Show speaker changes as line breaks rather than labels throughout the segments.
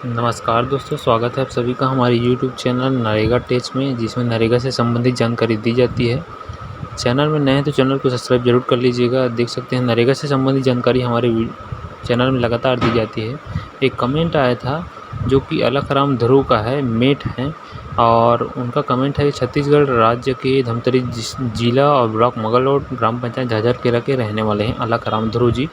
नमस्कार दोस्तों, स्वागत है आप सभी का हमारे YouTube चैनल नरेगा टेच में, जिसमें नरेगा से संबंधित जानकारी दी जाती है। चैनल में नए हैं तो चैनल को सब्सक्राइब जरूर कर लीजिएगा। देख सकते हैं नरेगा से संबंधित जानकारी हमारे चैनल में लगातार दी जाती है। एक कमेंट आया था जो कि अलखराम ध्रुव का है, मेट हैं, और उनका कमेंट है छत्तीसगढ़ राज्य के धमतरी जिला और ब्लॉक मगलोड ग्राम पंचायत झाझरकेरा के रहने वाले हैं अलखराम ध्रुव जी।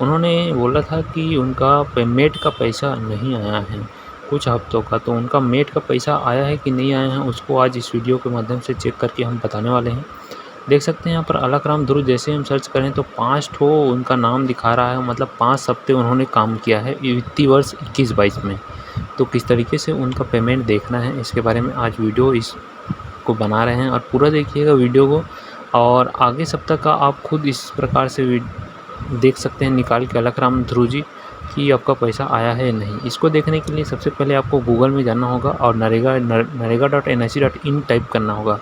उन्होंने बोला था कि उनका मेट का पैसा नहीं आया है कुछ हफ्तों का, तो उनका मेट का पैसा आया है कि नहीं आया है उसको आज इस वीडियो के माध्यम से चेक करके हम बताने वाले हैं। देख सकते हैं यहाँ पर अलखराम ध्रुव, जैसे हम सर्च करें तो 5 ठो उनका नाम दिखा रहा है, मतलब 5 हफ्ते उन्होंने काम किया है वित्तीय वर्ष 21-22 में। तो किस तरीके से उनका पेमेंट देखना है इसके बारे में आज वीडियो इसको बना रहे हैं, और पूरा देखिएगा वीडियो को। और आगे सप्ताह का आप खुद इस प्रकार से देख सकते हैं निकाल के अलखराम ध्रुव जी कि आपका पैसा आया है या नहीं। इसको देखने के लिए सबसे पहले आपको गूगल में जाना होगा और नरेगा.nic.in टाइप करना होगा।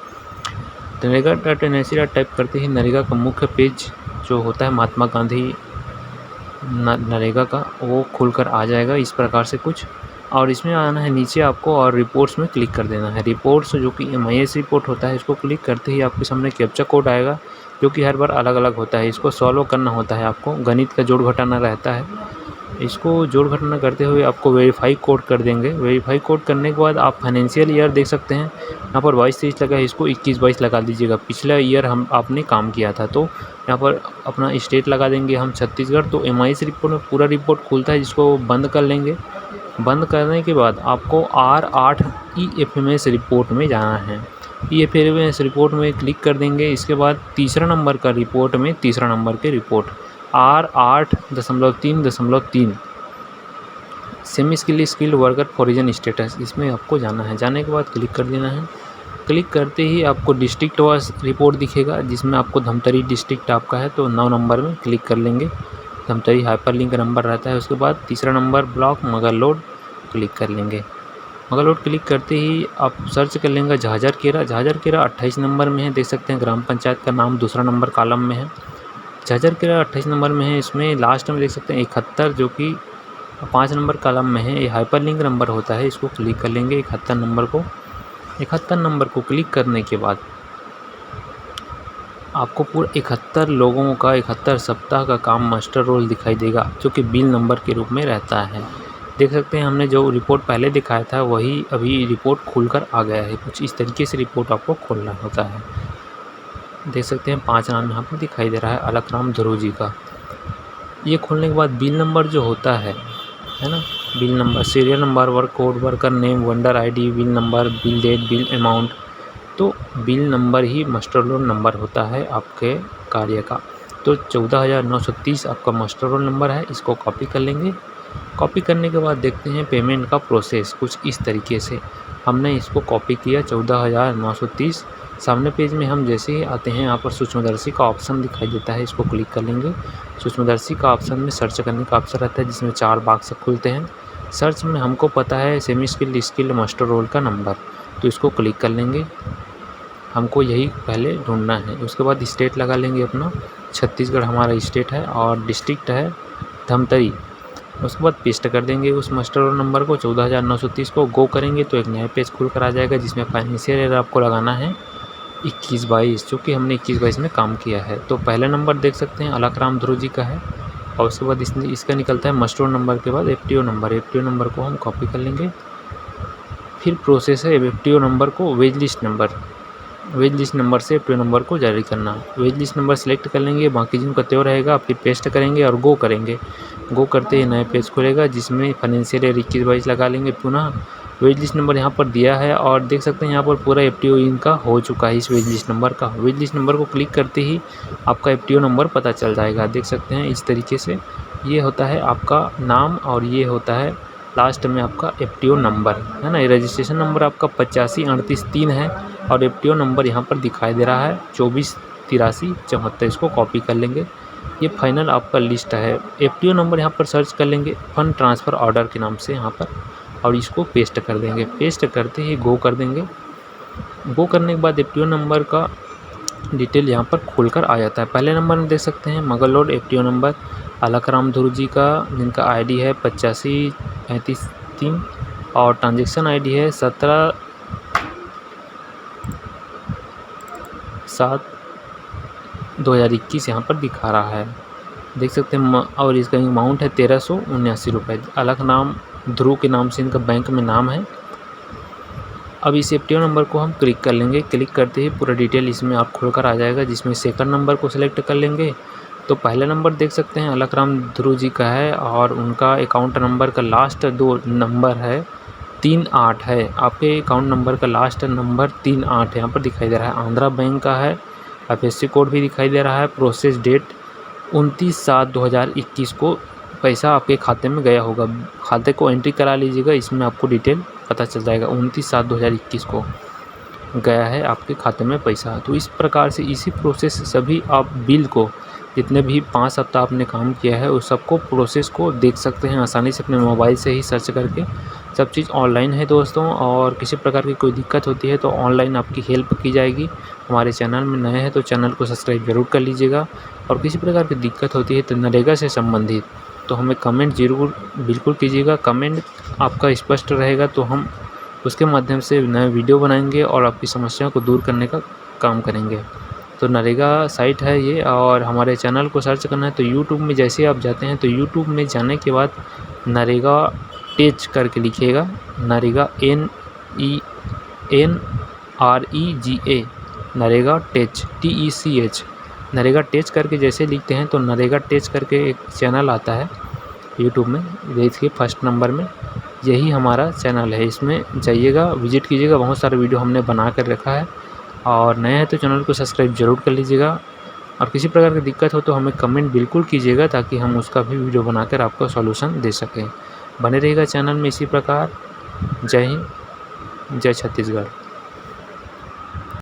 नरेगा.nic टाइप करते ही नरेगा का मुख्य पेज जो होता है महात्मा गांधी नरेगा का, वो खुलकर आ जाएगा इस प्रकार से कुछ। और इसमें आना है नीचे आपको और रिपोर्ट्स में क्लिक कर देना है। रिपोर्ट्स जो कि MIS रिपोर्ट होता है, इसको क्लिक करते ही आपके सामने कैप्चा कोड आएगा जो कि हर बार अलग अलग होता है। इसको सॉल्व करना होता है, आपको गणित का जोड़ घटाना रहता है। इसको जोड़ घटाना करते हुए आपको वेरीफाई कोड कर देंगे। वेरीफाई कोड करने के बाद आप फाइनेंशियल ईयर देख सकते हैं, यहाँ पर 22-23 लगा है, इसको 21-22 लगा दीजिएगा। पिछला ईयर आपने काम किया था, तो यहाँ पर अपना स्टेट लगा देंगे हम छत्तीसगढ़। तो MIS रिपोर्ट में पूरा रिपोर्ट खुलता है, जिसको बंद कर लेंगे। बंद करने के बाद आपको R8 EFMS रिपोर्ट में जाना है। EFMS रिपोर्ट में क्लिक कर देंगे। इसके बाद तीसरा नंबर का रिपोर्ट में तीसरा नंबर के report R8.3.3 semi skilled worker foreign status, इसमें आपको जाना है। जाने के बाद क्लिक कर देना है। क्लिक करते ही आपको डिस्ट्रिक्ट वाइज रिपोर्ट दिखेगा, जिसमें आपको धमतरी डिस्ट्रिक्ट आपका है तो 9 नंबर में क्लिक कर लेंगे। धमतरी हाइपरलिंक नंबर रहता है। उसके बाद तीसरा नंबर ब्लॉक मगलोड क्लिक कर लेंगे। मगलोड क्लिक करते ही आप सर्च कर लेंगे झाझरकेरा 28 नंबर में है। देख सकते हैं ग्राम पंचायत का नाम दूसरा नंबर कॉलम में है, झाझरकेरा 28 नंबर में है। इसमें लास्ट में देख सकते हैं 71 जो कि 5 नंबर कॉलम में है, ये हाइपरलिंक नंबर होता है। इसको क्लिक कर लेंगे 71 नंबर को क्लिक करने के बाद आपको पूरा 71 लोगों का 71 सप्ताह का काम मास्टर रोल दिखाई देगा, जो कि बिल नंबर के रूप में रहता है। देख सकते हैं हमने जो रिपोर्ट पहले दिखाया था वही अभी रिपोर्ट खुलकर आ गया है। कुछ इस तरीके से रिपोर्ट आपको खोलना होता है। देख सकते हैं 5 नाम यहाँ पर दिखाई दे रहा है अलखराम ध्रुव जी का। ये खोलने के बाद बिल नंबर जो होता है ना, bill number, serial number, work code, worker name, vendor ID, bill number, bill date, bill amount, तो बिल नंबर ही मास्टर रोल नंबर होता है आपके कार्य का। तो 14,930 आपका मास्टर रोल नंबर है। इसको कॉपी कर लेंगे। कॉपी करने के बाद देखते हैं पेमेंट का प्रोसेस कुछ इस तरीके से। हमने इसको कॉपी किया 14,930। सामने पेज में हम जैसे ही आते हैं, यहाँ पर सूक्ष्मदर्शी का ऑप्शन दिखाई देता है, इसको क्लिक कर लेंगे। सूक्ष्मदर्शी का ऑप्शन में सर्च करने का ऑप्शन रहता है, जिसमें 4 बॉक्स खुलते हैं। सर्च में हमको पता है सेमी स्किल्ड मास्टर रोल का नंबर, तो इसको क्लिक कर लेंगे। हमको यही पहले ढूंढना है। उसके बाद स्टेट लगा लेंगे अपना, छत्तीसगढ़ हमारा स्टेट है और डिस्ट्रिक्ट है धमतरी। उसके बाद पेस्ट कर देंगे उस मास्टर रोल नंबर को 14,930 को। गो करेंगे तो एक नया पेज खुल कर आ जाएगा, जिसमें फाइनेंशियल ईयर आपको लगाना है 21-22, जो कि हमने 21-22 में काम किया है। तो पहला नंबर देख सकते हैं अलखराम ध्रुव जी का है, और उसके बाद इसका निकलता है मास्टर रोल नंबर के बाद FTO नंबर को हम कॉपी कर लेंगे। फिर प्रोसेस है FTO नंबर को वेज लिस्ट नंबर से FTO नंबर को जारी करना। वेज लिस्ट नंबर सेलेक्ट कर लेंगे, बाकी जिनका त्यों रहेगा फिर पेस्ट करेंगे और गो करेंगे। गो करते ही नया पेज खुलेगा, जिसमें फाइनेंशियल ईयर 21-22 लगा लेंगे। पुनः वेज लिस्ट नंबर यहाँ पर दिया है और देख सकते हैं यहाँ पर पूरा FTO इनका हो चुका है। इस वेज लिस्ट नंबर का, वेज लिस्ट नंबर को क्लिक करते ही आपका FTO नंबर पता चल जाएगा। देख सकते हैं इस तरीके से ये होता है आपका नाम, और ये होता है लास्ट में आपका FTO नंबर है ना। रजिस्ट्रेशन नंबर आपका 8538-3 है और FTO नंबर यहाँ पर दिखाई दे रहा है 248374। इसको कॉपी कर लेंगे। ये फाइनल आपका लिस्ट है। FTO नंबर यहाँ पर सर्च कर लेंगे फंड ट्रांसफ़र ऑर्डर के नाम से यहाँ पर, और इसको पेस्ट कर देंगे। पेस्ट करते ही गो कर देंगे। गो करने के बाद FTO नंबर का डिटेल यहाँ पर खुलकर आ जाता है। पहले नंबर में देख सकते हैं मगलोड FTO नंबर अलखराम ध्रुव जी का, जिनका ID है 8535 3 और ट्रांजैक्शन आईडी है 17/7/2021 यहाँ पर दिखा रहा है, देख सकते हैं। और इसका अमाउंट है 1379 रुपये। अलग नाम ध्रुव के नाम से इनका बैंक में नाम है। अब इस एफटीओ नंबर को हम क्लिक कर लेंगे। क्लिक करते ही पूरा डिटेल इसमें आप खुलकर आ जाएगा, जिसमें सेकंड नंबर को सिलेक्ट कर लेंगे। तो पहला नंबर देख सकते हैं अलग ध्रुव जी का है और उनका अकाउंट नंबर का लास्ट 2 नंबर है 38 है। आपके अकाउंट नंबर का लास्ट नंबर 38 यहाँ पर दिखाई दे रहा है। आंध्रा बैंक का है। IFSC कोड भी दिखाई दे रहा है। प्रोसेस डेट 29/7/2021 को पैसा आपके खाते में गया होगा। खाते को एंट्री करा लीजिएगा, इसमें आपको डिटेल पता चल जाएगा। 29/7/2021 को गया है आपके खाते में पैसा। तो इस प्रकार से इसी प्रोसेस से सभी आप बिल को, जितने भी 5 सप्ताह आपने काम किया है उस सबको प्रोसेस को देख सकते हैं आसानी से अपने मोबाइल से ही सर्च करके। सब चीज़ ऑनलाइन है दोस्तों, और किसी प्रकार की कोई दिक्कत होती है तो ऑनलाइन आपकी हेल्प की जाएगी। हमारे चैनल में नए हैं तो चैनल को सब्सक्राइब ज़रूर कर लीजिएगा। और किसी प्रकार की दिक्कत होती है तो नरेगा से संबंधित तो हमें कमेंट ज़रूर बिल्कुल कीजिएगा। कमेंट आपका स्पष्ट रहेगा तो हम उसके माध्यम से नए वीडियो बनाएंगे और आपकी समस्याओं को दूर करने का काम करेंगे। तो नरेगा साइट है ये, और हमारे चैनल को सर्च करना है तो यूट्यूब में जैसे आप जाते हैं तो यूट्यूब में जाने के बाद नरेगा टेच करके लिखिएगा। नरेगा NENREGA नरेगा टेच TECH नरेगा टेच करके जैसे लिखते हैं तो नरेगा टेच करके एक चैनल आता है यूट्यूब में, देखिए फर्स्ट नंबर में यही हमारा चैनल है। इसमें जाइएगा, विजिट कीजिएगा, बहुत सारे वीडियो हमने बना कर रखा है। और नए हैं तो चैनल को सब्सक्राइब ज़रूर कर लीजिएगा। और किसी प्रकार की दिक्कत हो तो हमें कमेंट बिल्कुल कीजिएगा ताकि हम उसका भी वीडियो बनाकर आपको सॉल्यूशन दे सकें। बने रहिएगा चैनल में इसी प्रकार। जय हिंद, जय छत्तीसगढ़।